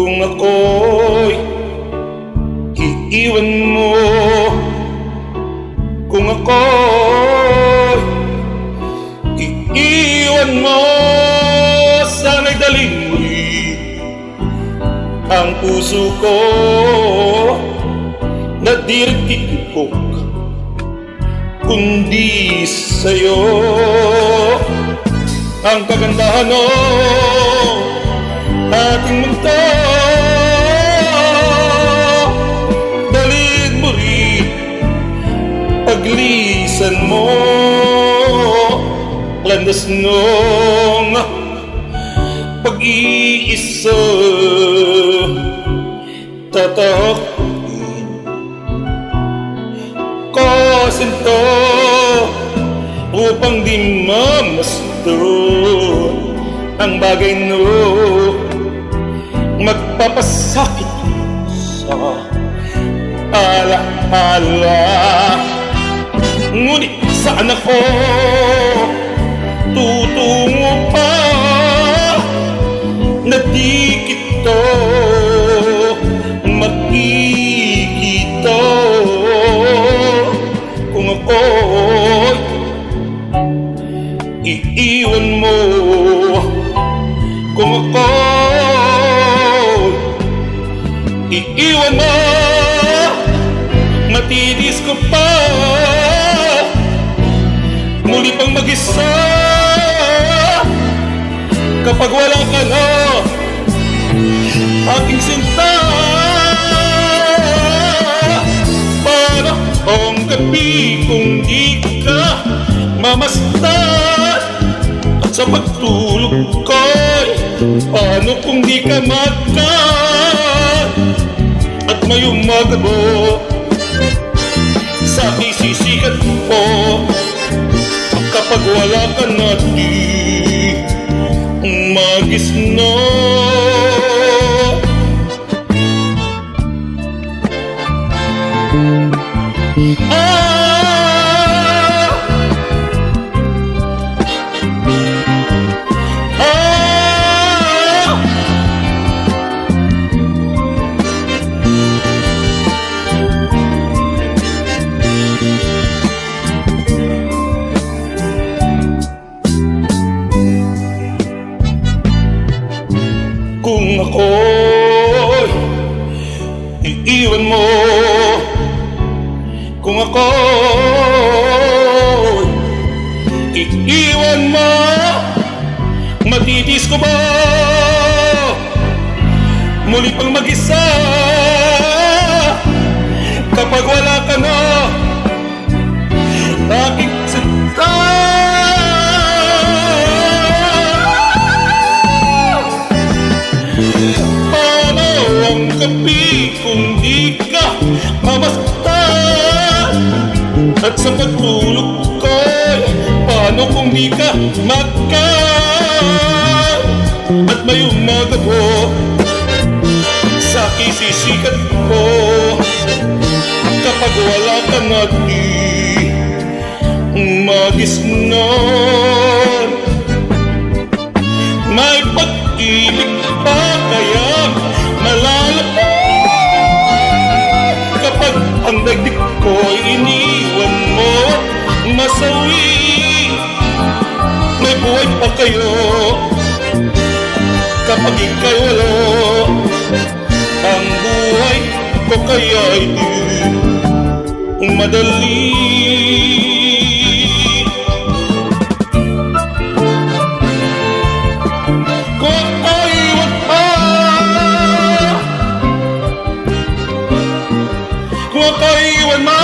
Kung ako'y iiwan mo, kung ako'y iiwan mo, sana'y dalhin mo'y ang puso ko na dirtipok, kundi sa'yo ang kagandahan ng ating mundo. Dalhin mo rin paglisan mo, landas nung pag-iisa, tatahakin ko sinto upang di mamasdan ang bagay no magpapasakit sa alaala. Ngunit saan ako tutungo pa na di kita makikita? Kung ako'y iiwan mo, kung ako'y iiwan mo, matitis ko pa muli pang mag-isa kapag wala ka na, aking sinta. Para ang gabi kung di ka mamasdan, at sa pagtulog ko'y paano kung di ka makan, at may umaga mo sa isisikat po kapag wala ka na di magisna. Kung ako'y iiwan mo, kung ako'y iiwan mo, matitis ko ba muli pang mag-isa kapag wala ka na, aking sinta? Ang gabi kung di ka mamasdan, at sa pagtulog ko'y paano kung di ka makan, at may umaga po sa isisikat ko kapag wala ka na di magisnan. May pag-ibig pa kaya malalapit kapag ang daigdig ko'y iniwan mo masawi? May buhay pa kayo kapag ika'y wala, ang buhay ko kaya'y di madali. Kung ako'y iwan mo,